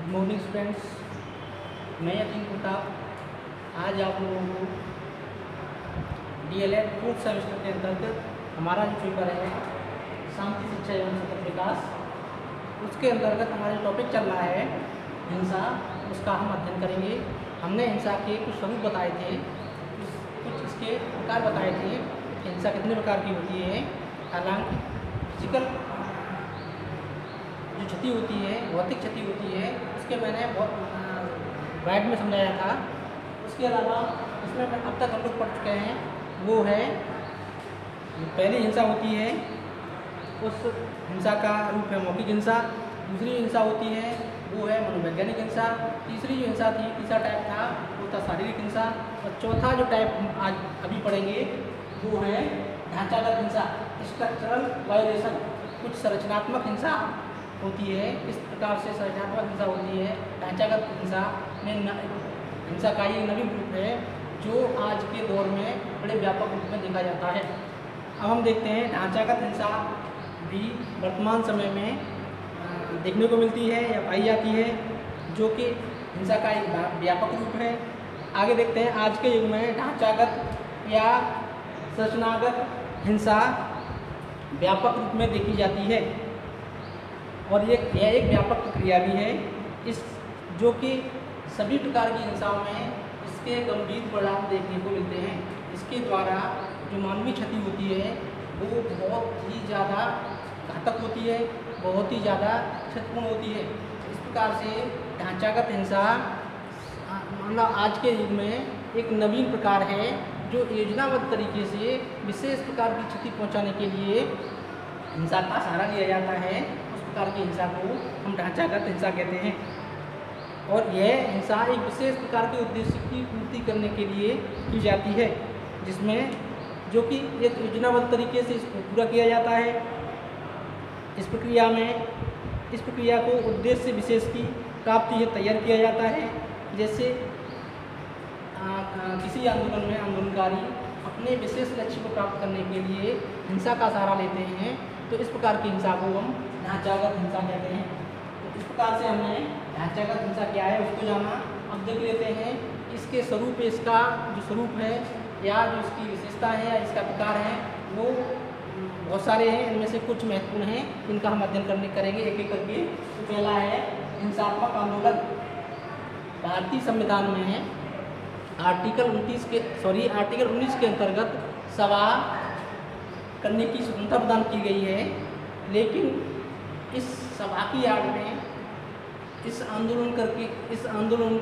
Good morning students. मैं यकीन प्रताप आज आप लोगों को DLED फोर्थ सेमेस्टर के अंतर्गत हमारा जो पेपर है शांति शिक्षा एवं सतत विकास, उसके अंतर्गत हमारा टॉपिक चल रहा है हिंसा, उसका हम अध्ययन करेंगे। हमने हिंसा के कुछ स्वरूप बताए थे, कुछ इसके प्रकार बताए थे। हिंसा कितने प्रकार की होती है, हालांकि फिजिकल जो क्षति होती है, भौतिक क्षति होती है, उसके मैंने बहुत वाइड में समझाया था। उसके अलावा इसमें अब तक हम लोग पढ़ चुके हैं, वो है पहली हिंसा होती है, उस हिंसा का रूप है मौखिक हिंसा। दूसरी हिंसा होती है वो है मनोवैज्ञानिक हिंसा। तीसरी जो हिंसा थी, तीसरा टाइप था वो था शारीरिक हिंसा। और चौथा जो टाइप हम आज अभी पढ़ेंगे वो है ढांचागत हिंसा, स्ट्रक्चरल वायोलेशन। कुछ संरचनात्मक हिंसा होती है, इस प्रकार से संरचनात्मक हिंसा होती है। ढांचागत हिंसा में हिंसा का ये नवीन रूप है जो आज के दौर में बड़े व्यापक रूप में देखा जाता है। अब हम देखते हैं ढांचागत हिंसा भी वर्तमान समय में देखने को मिलती है या पाई जाती है, जो कि हिंसा का एक व्यापक रूप है। आगे देखते हैं आज के युग में ढांचागत या संरचनागत हिंसा व्यापक रूप में देखी जाती है और यह एक व्यापक प्रक्रिया भी है, इस जो कि सभी प्रकार की हिंसाओं में इसके गंभीर परिणाम देखने को मिलते हैं। इसके द्वारा जो मानवीय क्षति होती है वो बहुत ही ज़्यादा घातक होती है, बहुत ही ज़्यादा क्षतिपूर्ण होती है। इस प्रकार से ढांचागत हिंसा मतलब आज के युग में एक नवीन प्रकार है जो योजनाबद्ध तरीके से विशेष प्रकार की क्षति पहुंचाने के लिए हिंसा का सहारा लिया जाता है। उस प्रकार की हिंसा को हम ढांचागत हिंसा कहते हैं और यह हिंसा एक विशेष प्रकार के उद्देश्य की पूर्ति करने के लिए की जाती है, जिसमें जो कि एक योजनाबद्ध तरीके से इसको पूरा किया जाता है। इस प्रक्रिया को उद्देश्य विशेष की प्राप्ति हेतु तैयार किया जाता है। जैसे किसी आंदोलन में आंदोलनकारी अपने विशेष लक्ष्य को प्राप्त करने के लिए हिंसा का सहारा लेते हैं, तो इस प्रकार की हिंसा को हम ढांचागत हिंसा कहते हैं। तो इस प्रकार से हमने ढांचागत हिंसा क्या है उसको जाना। अब देख लेते हैं इसके स्वरूप, इसका जो स्वरूप है या जो इसकी विशेषता है या इसका प्रकार है वो बहुत सारे हैं। इनमें से कुछ महत्वपूर्ण हैं, इनका हम अध्ययन करेंगे एक एक करके। तो पहला है हिंसात्मक आंदोलन। भारतीय संविधान में है आर्टिकल 19 के अंतर्गत सभा करने की स्वतंत्रता प्रदान की गई है, लेकिन इस सभा की आड़ में इस आंदोलन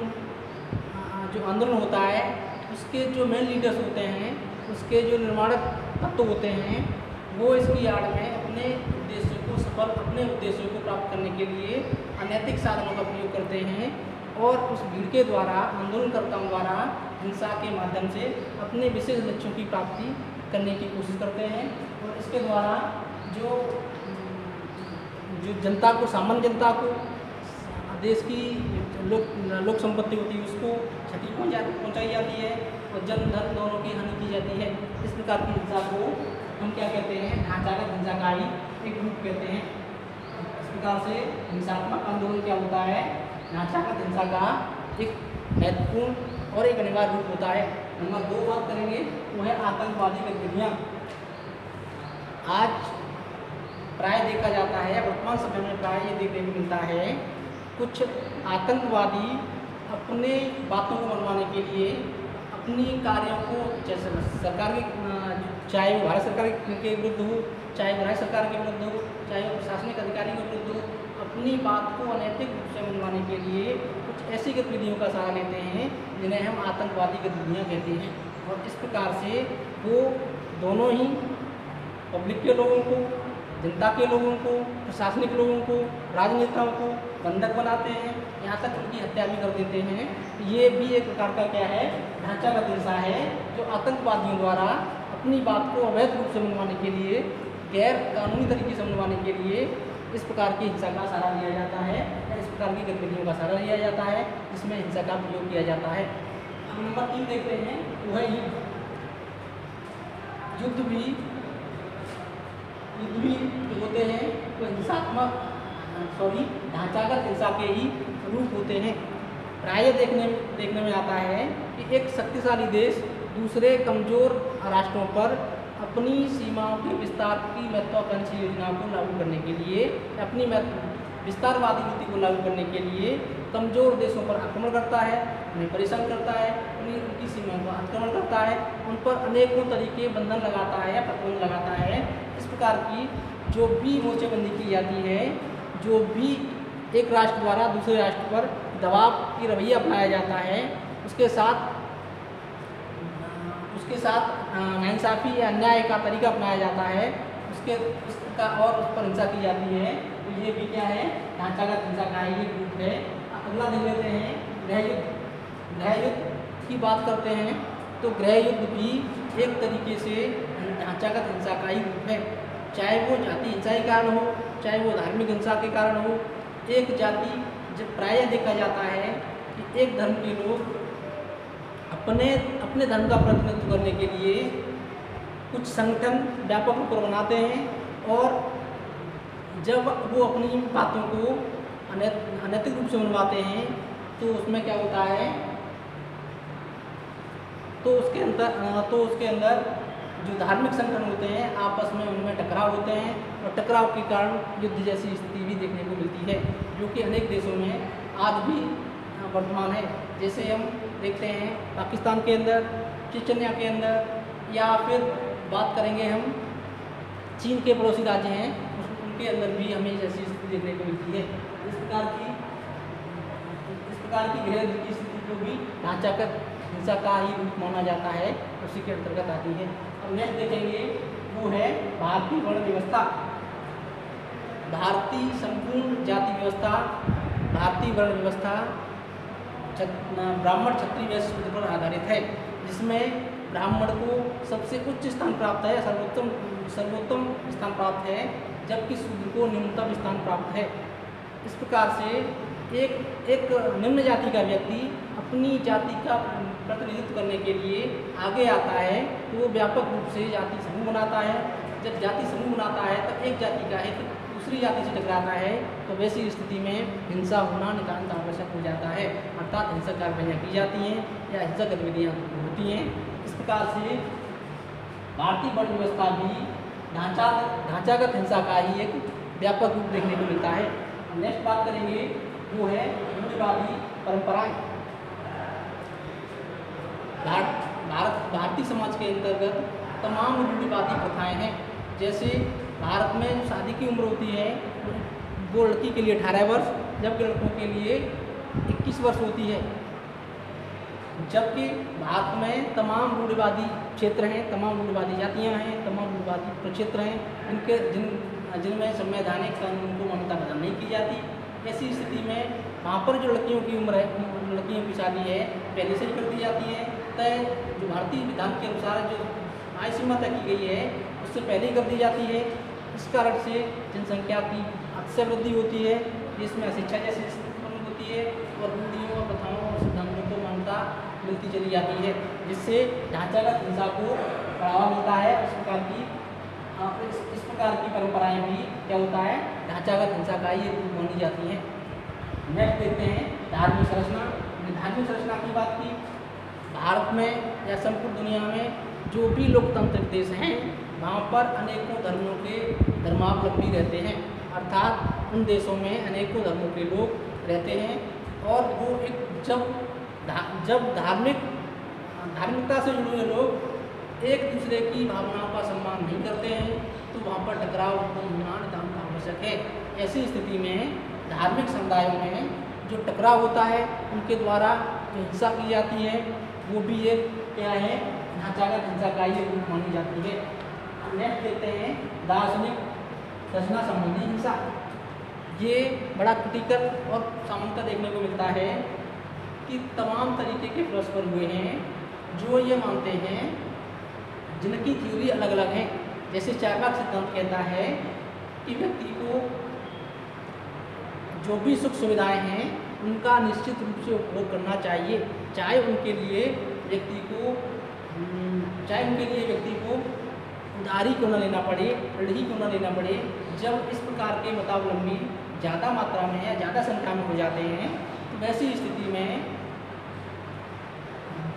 जो आंदोलन होता है उसके जो मेन लीडर्स होते हैं, उसके जो निर्माणक तत्व होते हैं, वो इसकी आड़ में अपने उद्देश्यों को प्राप्त करने के लिए अनैतिक साधनों का प्रयोग करते हैं और उस भीड़ के द्वारा, आंदोलनकर्ताओं द्वारा हिंसा के माध्यम से अपने विशेष लक्ष्यों की प्राप्ति करने की कोशिश करते हैं। और इसके द्वारा जो जनता को, सामान्य जनता को, देश की लोक संपत्ति होती है उसको क्षति पहुँचाई जाती है और जन धन दोनों की हानि की जाती है। इस प्रकार की हिंसा को हम क्या कहते हैं, ढांचागत हिंसा का ही एक रूप कहते हैं। इस प्रकार से हिंसात्मक आंदोलन क्या होता है, ढांचागत हिंसा का एक महत्वपूर्ण और एक अनिवार्य रूप होता है। नंबर 2 बात करेंगे वो है आतंकवादी गतिविधियाँ। आज प्राय देखा जाता है, वर्तमान समय में प्राय ये देखने को मिलता है, कुछ आतंकवादी अपने बातों को मनवाने के लिए अपनी कार्यों को, जैसे सरकार की, चाहे वो भारत सरकार के विरुद्ध हो, चाहे वो राज्य सरकार के विरुद्ध हो, चाहे वो प्रशासनिक अधिकारी के विरुद्ध हो, अपनी बात को अनैतिक रूप से मनवाने के लिए कुछ ऐसी गतिविधियों का सहारा लेते हैं जिन्हें हम आतंकवादी गतिविधियाँ कहते हैं। और इस प्रकार से वो दोनों ही पब्लिक के लोगों को, जनता के लोगों को, प्रशासनिक लोगों को, राजनेताओं को बंधक बनाते हैं, यहाँ तक उनकी हत्या भी कर देते हैं। ये भी एक प्रकार का क्या है, ढांचागत हिंसा है, जो आतंकवादियों द्वारा अपनी बात को अवैध रूप से मनवाने के लिए, गैर कानूनी तरीके से मनवाने के लिए इस प्रकार की हिंसा का सहारा लिया जाता है या इस प्रकार की गतिविधियों का सहारा लिया जाता है, जिसमें हिंसा का प्रयोग किया जाता है। अब नंबर 3 देखते हैं, वो है युद्ध भी होते हैं, तो हिंसात्मक ढांचागत हिंसा के ही रूप होते हैं। प्रायः देखने में आता है कि एक शक्तिशाली देश दूसरे कमजोर राष्ट्रों पर अपनी सीमाओं के विस्तार की महत्वाकांक्षी योजनाओं को लागू करने के लिए, अपनी विस्तारवादी नीति को लागू करने के लिए कमजोर देशों पर आक्रमण करता है, उन्हें परेशान करता है, उनकी सीमाओं पर आक्रमण करता है, उन पर अनेकों तरीके बंधन लगाता है या प्रतिबंध लगाता है। इस प्रकार की जो भी मोर्चेबंदी की जाती है, जो भी एक राष्ट्र द्वारा दूसरे राष्ट्र पर दबाव की रवैया अपनाया जाता है, उसके साथ नाइंसाफ़ी या अन्याय का तरीका अपनाया जाता है, उसका और उस पर हिंसा की जाती है, तो ये भी क्या है, ढांचागत हिंसा का ही रूप है। अगला देख लेते हैं गृह युद्ध की बात करते हैं, तो गृह युद्ध भी एक तरीके से ढांचागत हिंसा का ही रूप है। चाहे वो जाति हिंसा के कारण हो, चाहे वो धार्मिक हिंसा के कारण हो। एक जाति, जब प्रायः देखा जाता है कि एक धर्म के लोग अपने धर्म का प्रतिनिधित्व करने के लिए कुछ संगठन व्यापक रूप पर बनाते हैं, और जब वो अपनी बातों को अनैतिक रूप से मनवाते हैं, तो उसमें क्या होता है, तो उसके अंदर जो धार्मिक संगठन होते हैं आपस में उनमें टकराव होते हैं, और टकराव के कारण युद्ध जैसी स्थिति भी देखने को मिलती है, जो कि अनेक देशों में आज भी वर्तमान है। जैसे हम देखते हैं पाकिस्तान के अंदर, चेचन्या के अंदर, या फिर बात करेंगे हम चीन के पड़ोसी राज्य हैं, उनके अंदर भी हमें जैसी स्थिति देखने को मिलती है। इस प्रकार की गृह युद्ध की स्थिति को भी ढांचागत हिंसा का ही रूप माना जाता है, उसी के अंतर्गत आती है। अब नेक्स्ट देखेंगे, वो है भारतीय वर्ण व्यवस्था। भारतीय संपूर्ण जाति व्यवस्था, भारतीय वर्ण व्यवस्था ब्राह्मण क्षत्रिय वैश्य शूद्र पर आधारित है, जिसमें ब्राह्मण को सबसे उच्च स्थान प्राप्त है, सर्वोत्तम स्थान प्राप्त है, जबकि शूद्र को निम्नतम स्थान प्राप्त है। इस प्रकार से एक निम्न जाति का व्यक्ति अपनी जाति का प्रतिनिधित्व करने के लिए आगे आता है, तो वो व्यापक रूप से जाति समूह बनाता है। जब जाति समूह बनाता है, तब एक जाति का हित दूसरी जाति से टकराता है, तो वैसी स्थिति में हिंसा होना नितांत आवश्यक हो जाता है, अर्थात हिंसक कार्रवाइयाँ की जाती हैं या हिंसक गतिविधियाँ होती हैं। इस प्रकार से भारतीय वर्ण व्यवस्था भी ढांचागत हिंसा का ही एक व्यापक रूप देखने को मिलता है। नेक्स्ट बात करेंगे, वो है रूढ़िवादी परंपराएं। भारतीय समाज के अंतर्गत तमाम रूढ़िवादी प्रथाएं हैं। जैसे भारत में जो शादी की उम्र होती है, वो लड़की के लिए 18 वर्ष, जबकि लड़कों के लिए 21 वर्ष होती है। जबकि भारत में तमाम रूढ़िवादी क्षेत्र हैं, तमाम रूढ़िवादी जातियाँ हैं, तमाम रूढ़िवादी प्रक्षेत्र हैं, जिनमें संवैधानिक कानून को मान्यता प्रदान नहीं की जाती। ऐसी स्थिति में वहाँ पर जो लड़कियों की उम्र है, लड़कियों की शादी है, पहले से ही कर दी जाती है। तय जो भारतीय विधान के अनुसार जो आयु सीमा तय की गई है, उससे पहले ही कर दी जाती है। इस कारण से जनसंख्या की अतिशय वृद्धि होती है, जिसमें अशिक्षा जैसी स्थिति उत्पन्न होती है, और रूढ़ियों और प्रथाओं और सिद्धांतों को मान्यता मिलती चली जाती है, जिससे ढांचागत हिंसा को बढ़ावा मिलता है। इस प्रकार की परंपराएं भी क्या होता है, ढांचागत हिंसा का ही रूप मानी जाती हैं। नेक्स्ट देखते हैं धार्मिक संरचना। धार्मिक संरचना की बात की, भारत में या संपूर्ण दुनिया में जो भी लोकतांत्रिक देश हैं, वहाँ पर अनेकों धर्मों के धर्मावलंबी रहते हैं, अर्थात उन देशों में अनेकों धर्मों के लोग रहते हैं, और वो जब धार्मिकता से जुड़े हुए लोग एक दूसरे की भावनाओं का सम्मान नहीं करते हैं, तो वहाँ पर टकराव उत्पन्न होना नितांत आवश्यक है। ऐसी स्थिति में धार्मिक समुदायों में जो टकराव होता है, उनके द्वारा जो हिंसा की जाती है, वो भी एक क्या है, ढांचागत हिंसा का ही रूप मानी जाती है। नेक्स्ट देखते हैं दार्शनिक रचना संबंधी हिंसा। ये बड़ा क्रिटिकल और सामान्यतः देखने को मिलता है कि तमाम तरीके के फिलोसफर हुए हैं जो ये मानते हैं, जिनकी थ्योरी अलग अलग है। जैसे चार्वाक सिद्धांत कहता है कि व्यक्ति को जो भी सुख सुविधाएं हैं, उनका निश्चित रूप से उपभोग करना चाहिए, चाहे उनके लिए व्यक्ति को उधारी क्यों न लेना पड़े, ऋण ही क्यों न लेना पड़े। जब इस प्रकार के मतावलंबी ज़्यादा मात्रा में या ज़्यादा संख्या में हो जाते हैं तो वैसी स्थिति में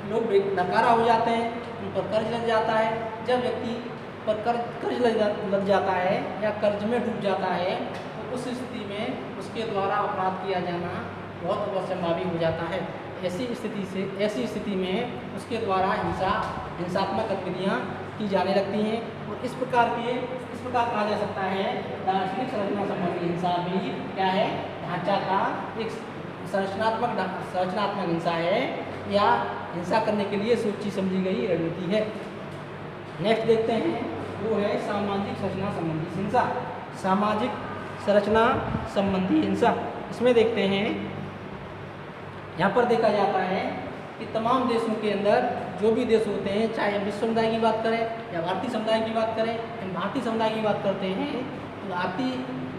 लोग नकारा हो जाते हैं, उन पर कर्ज लग जाता है। जब व्यक्ति पर कर्ज लग जाता है या कर्ज में डूब जाता है तो उस स्थिति में उसके द्वारा अपराध किया जाना बहुत अवश्यंभावी हो जाता है। ऐसी स्थिति में उसके द्वारा हिंसात्मक गतिविधियाँ की जाने लगती हैं और इस प्रकार कहा जा सकता है दार्शनिक संरचना संबंधी हिंसा भी क्या है, ढांचा का एक संरचनात्मक हिंसा है या हिंसा करने के लिए सोची समझी गई रणनीति है। नेक्स्ट देखते हैं, वो है सामाजिक संरचना संबंधी हिंसा। सामाजिक संरचना संबंधी हिंसा, इसमें देखते हैं, यहाँ पर देखा जाता है कि तमाम देशों के अंदर जो भी देश होते हैं, चाहे हम विश्व समुदाय की बात करें या भारतीय समुदाय की बात करें, हम भारतीय समुदाय की बात करते हैं तो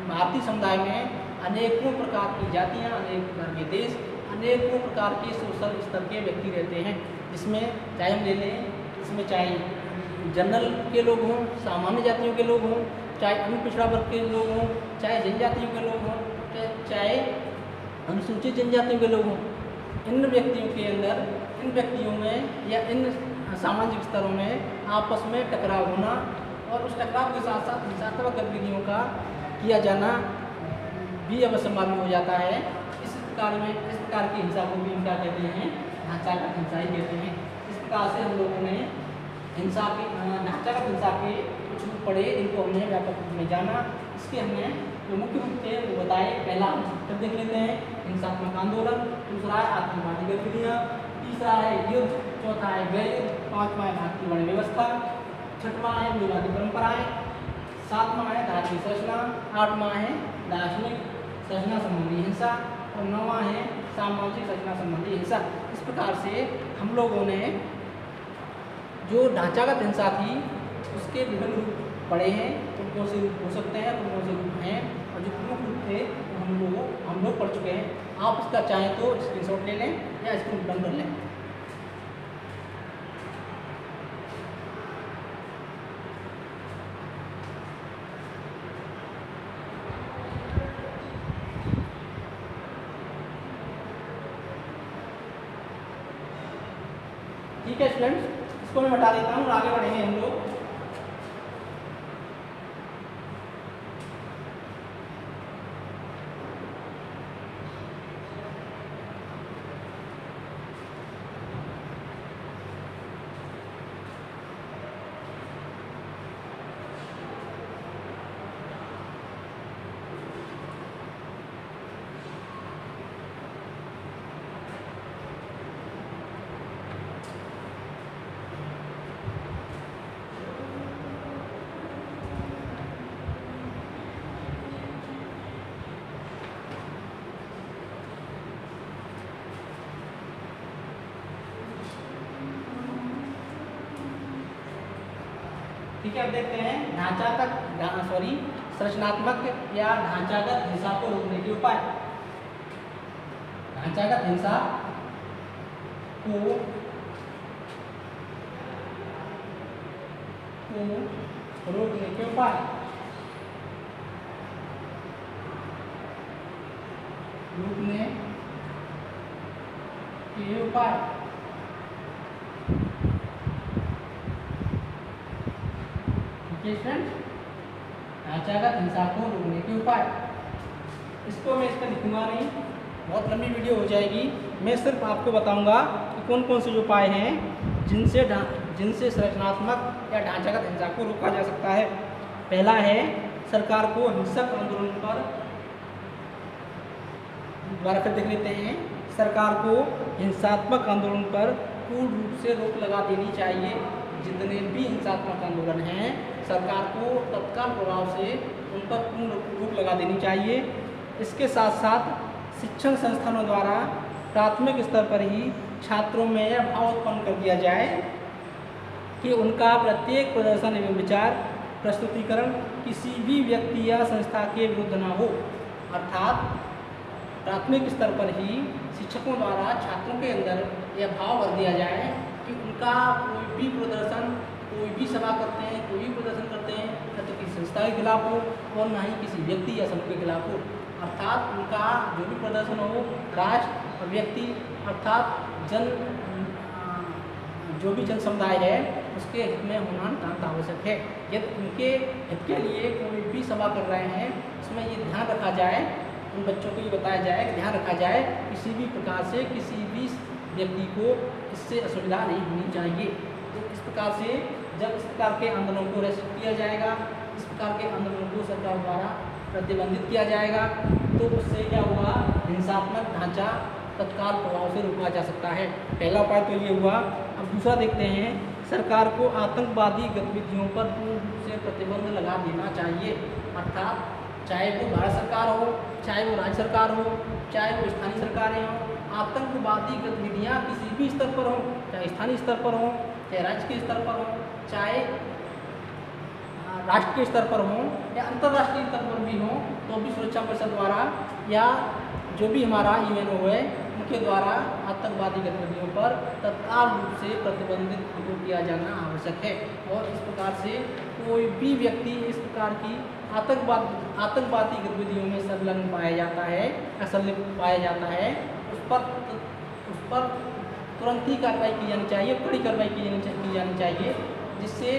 भारतीय समुदाय में अनेकों प्रकार की जातियाँ, अनेक प्रकार के देश, अनेकों प्रकार के सोशल स्तर के व्यक्ति रहते हैं। जिसमें चाहे हम ले लें, इसमें चाहे जनरल के लोग हों, सामान्य जातियों के लोग हों, चाहे अन्य पिछड़ा वर्ग के लोग हों, चाहे जनजातियों के लोग हों, चाहे अनुसूचित जनजातियों के लोग हों। इन व्यक्तियों में या इन सामाजिक स्तरों में आपस में टकराव होना और उस टकराव के साथ साथ हिंसात्मक गतिविधियों का किया जाना भी अवश्यंभावी हो जाता है। इस प्रकार की हिंसा को भी हम क्या कहते हैं, ढांचागत हिंसा ही कहते हैं। इस प्रकार से हम लोगों ने ढांचागत हिंसा के कुछ रूप पढ़े, इनको हमने व्यापक रूप में जाना। इसके हमने जो मुख्य रूप थे वो बताए। पहला हम देख लेते हैं हिंसात्मक आंदोलन, दूसरा है आतंकवादी गतिविधियाँ, तीसरा है युद्ध, चौथा है गैर, पांचवा है भारतीय वर्ण व्यवस्था, छठवां है विवादी परंपराएं, सातवां है धार्मिक संरचना, आठवां है दार्शनिक संरचना संबंधी हिंसा और नौवां है सामाजिक संरचना संबंधी हिंसा। इस प्रकार से हम लोगों ने जो ढांचागत हिंसा थी उसके विभिन्न रूप पढ़े हैं, उनको से रूप हो सकते हैं, उनको से रूप हैं, और जो प्रमुख रूप थे वो हम लोग पढ़ चुके हैं। आप इसका चाहें तो स्क्रीनशॉट ले लें या इसको डन कर लें। ठीक है स्टूडेंट्स, इसको मैं बता देता हूँ, आगे बढ़ेंगे हम लोग। ठीक है, अब देखते हैं संरचनात्मक या ढांचागत हिंसा को रोकने के उपाय। ढांचागत हिंसा को रोकने के उपाय। रोकने के उपाय ढांचागत हिंसा को रोकने के उपाय। इसको मैं इस पर लिखूंगा नहीं, बहुत लंबी वीडियो हो जाएगी। मैं सिर्फ आपको बताऊंगा कि कौन कौन से उपाय हैं जिनसे संरचनात्मक या ढांचागत हिंसा को रोका जा सकता है। पहला है सरकार को हिंसक आंदोलन पर, दोबारा फिर देख लेते हैं, सरकार को हिंसात्मक आंदोलन पर पूर्ण रूप से रोक लगा देनी चाहिए। जितने भी हिंसात्मक आंदोलन हैं सरकार को तत्काल प्रभाव से उन पर पूर्ण रोक लगा देनी चाहिए। इसके साथ साथ शिक्षण संस्थानों द्वारा प्राथमिक स्तर पर ही छात्रों में यह भाव उत्पन्न कर दिया जाए कि उनका प्रत्येक प्रदर्शन एवं विचार प्रस्तुतिकरण किसी भी व्यक्ति या संस्था के विरुद्ध न हो। अर्थात प्राथमिक स्तर पर ही शिक्षकों द्वारा छात्रों के अंदर यह भाव भर दिया जाए कि उनका कोई भी प्रदर्शन कोई भी सभा करते हैं, कोई भी प्रदर्शन करते हैं, न तो किसी संस्था के खिलाफ हो और न ही किसी व्यक्ति या समूह के खिलाफ हो। अर्थात उनका जो भी प्रदर्शन हो राष्ट्र और व्यक्ति अर्थात जो भी जन समुदाय है उसके हित में होना नितांत आवश्यक है। यदि उनके हित के लिए कोई भी सभा कर रहे हैं उसमें ये ध्यान रखा जाए, उन बच्चों को ये बताया जाए, ध्यान रखा जाए किसी भी प्रकार से किसी भी व्यक्ति को इससे असुविधा नहीं होनी चाहिए। तो इस प्रकार से जब इस प्रकार के आंदोलनों को रेस्ट्रिक्ट किया जाएगा, इस प्रकार के आंदोलनों को सरकार द्वारा प्रतिबंधित किया जाएगा, तो उससे क्या हुआ, हिंसात्मक ढांचा तत्काल प्रभाव से रोका जा सकता है। पहला उपाय तो ये हुआ। अब दूसरा देखते हैं, सरकार को आतंकवादी गतिविधियों पर पूर्ण रूप से प्रतिबंध लगा देना चाहिए। अर्थात चाहे वो भारत सरकार हो, चाहे वो राज्य सरकार हो, चाहे वो स्थानीय सरकारें हों, आतंकवादी गतिविधियाँ किसी भी स्तर पर हों, चाहे स्थानीय स्तर पर हों, चाहे राज्य के स्तर पर हों, चाहे राष्ट्र के स्तर पर हों या अंतर्राष्ट्रीय स्तर पर भी हों, तो भी सुरक्षा परिषद द्वारा या जो भी हमारा यूएनओ है उनके द्वारा आतंकवादी गतिविधियों पर तत्काल रूप से प्रतिबंधित किया जाना आवश्यक है। और इस प्रकार से कोई भी व्यक्ति इस प्रकार की आतंकवादी गतिविधियों में संलग्न पाया जाता है या संलिप्त पाया जाता है, उस पर तुरंत ही कार्रवाई की जानी चाहिए, कड़ी कार्रवाई की जानी चाहिए, जिससे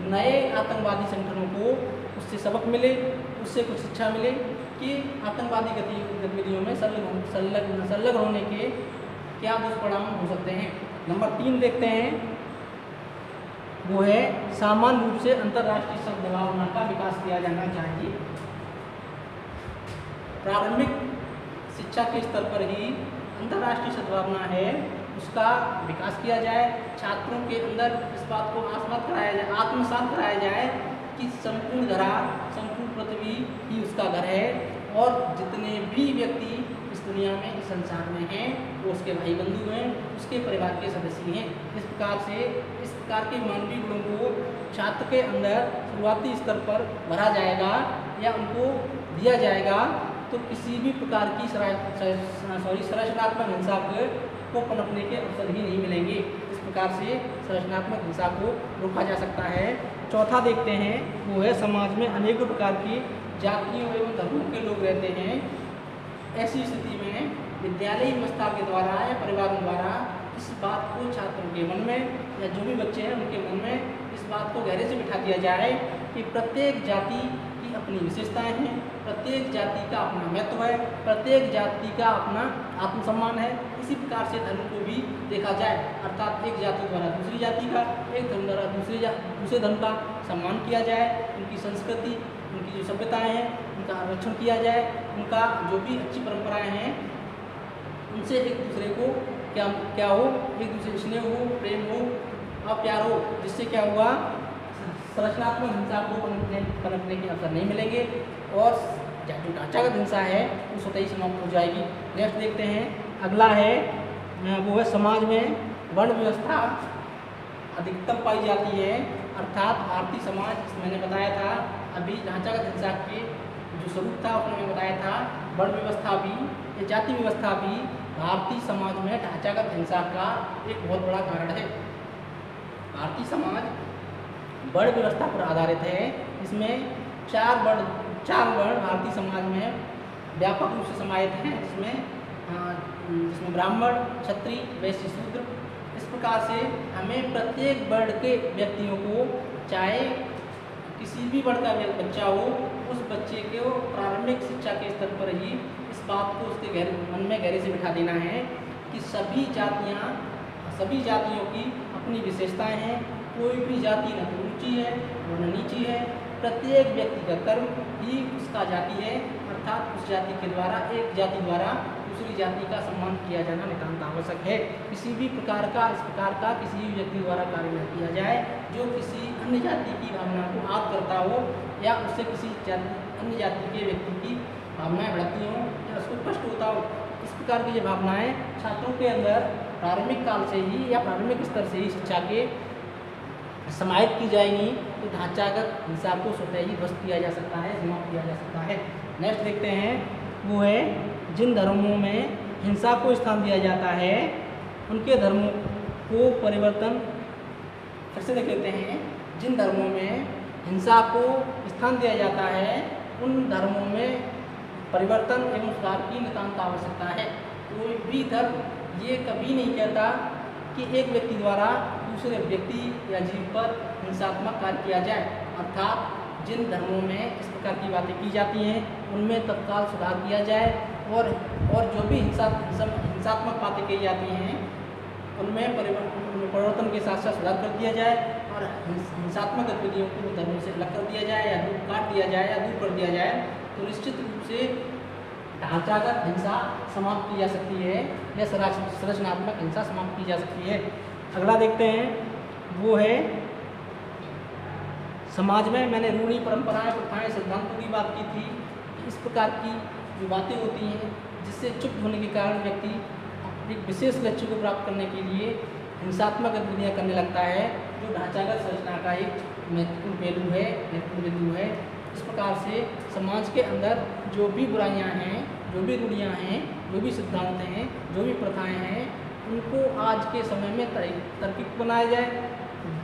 नए आतंकवादी संगठनों को उससे सबक मिले, उससे कुछ शिक्षा मिले कि आतंकवादी गतिविधियों में संलग्न होने के क्या दुष्परिणाम हो सकते हैं। नंबर 3 देखते हैं, वो है सामान्य रूप से अंतर्राष्ट्रीय सद्भावना का विकास किया जाना चाहिए। प्रारंभिक शिक्षा के स्तर पर ही अंतर्राष्ट्रीय सद्भावना है उसका विकास किया जाए। छात्रों के अंदर इस बात को आत्मसात कराया जाए कि संपूर्ण धरा, संपूर्ण पृथ्वी ही उसका घर है और जितने भी व्यक्ति इस दुनिया में, इस संसार में हैं, वो उसके भाई बंधु हैं, उसके परिवार के सदस्य हैं। इस प्रकार के मानवीय गुणों को छात्र के अंदर शुरुआती स्तर पर भरा जाएगा या उनको दिया जाएगा, तो किसी भी प्रकार की संरचनात्मक हिंसा को पनपने के अवसर ही नहीं मिलेंगे। इस प्रकार से संरचनात्मक हिंसा को रोका जा सकता है। चौथा देखते हैं, वो है समाज में अनेकों प्रकार की जातियों एवं धर्मों के लोग रहते हैं। ऐसी स्थिति में विद्यालय व्यवस्था के द्वारा या परिवारों द्वारा इस बात को छात्रों के मन में या जो भी बच्चे हैं उनके मन में इस बात को गहरे से बिठा दिया जाए कि प्रत्येक जाति की अपनी विशेषताएं हैं, प्रत्येक जाति का अपना महत्व है, प्रत्येक जाति का अपना आत्मसम्मान है। इसी प्रकार से धर्म को भी देखा जाए, अर्थात एक जाति द्वारा दूसरी जाति का, एक धर्म द्वारा दूसरे धर्म का सम्मान किया जाए, उनकी संस्कृति, उनकी जो सभ्यताएँ हैं उनका संरक्षण किया जाए, उनका जो भी अच्छी परंपराएँ हैं उनसे एक दूसरे को क्या हो, एक दूसरे स्नेह हो, प्रेम हो और प्यार हो, जिससे क्या हुआ, संरचनात्मक हिंसा को पनपने के अवसर नहीं मिलेंगे और जो ढांचागत हिंसा है वो स्वतः ही समाप्त हो जाएगी। नेक्स्ट देखते हैं, अगला है वो है समाज में वर्ण व्यवस्था अधिकतम पाई जाती है। अर्थात भारतीय समाज, मैंने बताया था अभी ढांचागत हिंसा के जो स्वरूप था उसमें मैंने बताया था, वर्ण व्यवस्था भी या जाति व्यवस्था भी भारतीय समाज में ढांचागत हिंसा का एक बहुत बड़ा कारण है। भारतीय समाज वर्ण व्यवस्था पर आधारित है। इसमें चार वर्ण भारतीय समाज में व्यापक रूप से समाहित हैं, जिसमें ब्राह्मण, क्षत्रिय, वैश्य, शूद्र। इस प्रकार से हमें प्रत्येक वर्ण के व्यक्तियों को, चाहे किसी भी वर्ण का बच्चा हो, उस बच्चे को प्रारंभिक शिक्षा के स्तर पर ही इस बात को उसके मन में गहरे से बिठा देना है कि सभी जातियों की अपनी विशेषताएं हैं। कोई भी जाति न तो ऊँची है न नीची है, प्रत्येक व्यक्ति का कर्म ही उसका जाति है। अर्थात उस जाति के द्वारा, एक जाति द्वारा दूसरी जाति का सम्मान किया जाना नितांत आवश्यक है। किसी भी प्रकार का इस प्रकार का किसी भी व्यक्ति द्वारा कार्य न किया जाए जो किसी अन्य जाति की भावना को आहत करता हो या उससे किसी अन्य जाति के व्यक्ति की भावनाएं बढ़ती हों या उसको कष्ट होता हो। इस प्रकार की ये भावनाएं छात्रों के अंदर प्रारंभिक काल से ही या प्रारंभिक स्तर से ही शिक्षा के समाहित की जाएंगी, तो ढांचागत हिंसा को स्वतः ही ध्वस्त किया जा सकता है, समाप्त किया जा सकता है। नेक्स्ट देखते हैं, वो है जिन धर्मों में हिंसा को स्थान दिया जाता है उनके धर्मों को परिवर्तन, फिर से देख लेते हैं, जिन धर्मों में हिंसा को स्थान दिया जाता है उन धर्मों में परिवर्तन एवं सुधार की नितांत आवश्यकता है। कोई भी धर्म ये कभी नहीं कहता कि एक व्यक्ति द्वारा दूसरे व्यक्ति या जीव पर हिंसात्मक कार्य किया जाए, अर्थात जिन धर्मों में इस प्रकार की बातें की जाती हैं उनमें तत्काल सुधार किया जाए और जो भी हिंसात्मक बातें की जाती हैं उनमें परिवर्तन के साथ साथ सुधार कर दिया जाए और हिंसात्मक गतिविधियों को धर्मों से अलग कर दिया जाए या काट दिया जाए या दूर कर दिया जाए, तो निश्चित रूप से ढांचागत हिंसा समाप्त की जा सकती है या संरचनात्मक हिंसा समाप्त की जा सकती है। अगला देखते हैं, वो है समाज में मैंने रूढ़ी परंपराएं प्रथाएं सिद्धांतों की बात की थी। इस प्रकार की जो बातें होती हैं जिससे चुप होने के कारण व्यक्ति एक विशेष लक्ष्य को प्राप्त करने के लिए हिंसात्मक गतिविधियाँ करने लगता है, जो ढांचागत संरचना का एक महत्वपूर्ण पहलू है, महत्वपूर्ण बिंदु है। इस प्रकार से समाज के अंदर जो भी बुराइयां हैं, जो भी रूढ़ियाँ हैं, जो भी सिद्धांत हैं, जो भी प्रथाएं हैं, उनको आज के समय में तार्किक बनाया जाए।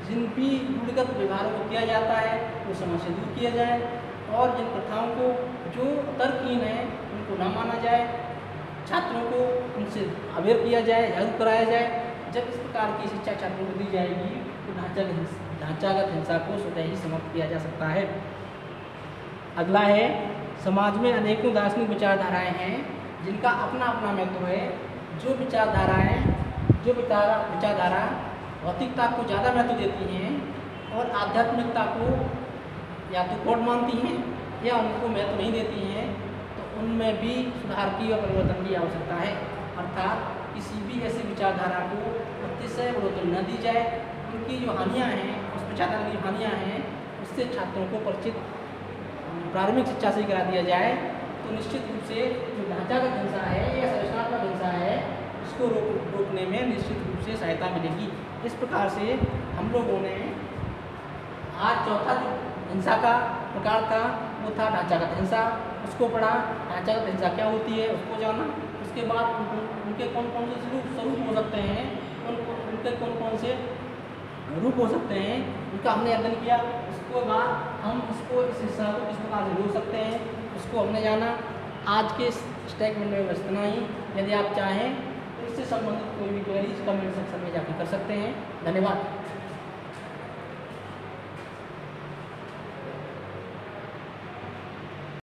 जिन भी रूढ़िगत व्यवहारों को किया जाता है वो समाज से दूर किया जाए और जिन प्रथाओं को जो तर्कहीन है उनको न माना जाए, छात्रों को उनसे अवेयर किया जाए, जागरूक कराया जाए। जब इस प्रकार की शिक्षा छात्रों को दी जाएगी तो ढांचागत हिंसा को स्वतः ही समाप्त किया जा सकता है। अगला है, समाज में अनेकों दार्शनिक विचारधाराएं हैं जिनका अपना अपना महत्व है। जो विचारधारा भौतिकता को ज़्यादा महत्व देती हैं और आध्यात्मिकता को या तो खोट मानती हैं या उनको महत्व नहीं देती हैं, तो उनमें भी सुधार की और परिवर्तन की आवश्यकता है। अर्थात किसी भी ऐसी विचारधारा को अतिशय बढ़ोतरी न दी जाए। उनकी जो हानियाँ हैं, उस विचारधारा की हानियाँ हैं, उससे छात्रों को परिचित प्रारंभिक शिक्षा से करा दिया जाए, तो निश्चित रूप से जो ढांचागत हिंसा है या संरचनात्मक हिंसा है उसको रोकने में निश्चित रूप से सहायता मिलेगी। इस प्रकार से हम लोगों ने आज चौथा जो हिंसा का प्रकार था वो था ढांचागत हिंसा, उसको पढ़ा। ढांचागत हिंसा क्या होती है उसको जाना। उसके बाद उनके कौन कौन से स्वरूप हो सकते हैं, उनके कौन कौन से रूप हो सकते हैं, उनका हमने अध्ययन किया। उसके बाद हम इस हिस्सा को किस प्रकार से रोक सकते हैं उसको हमने जाना। आज के स्टेटमेंट में बस इतना ही। यदि आप चाहें तो इससे संबंधित कोई भी क्वेरीज कमेंट सेक्शन में जाकर कर सकते हैं। धन्यवाद।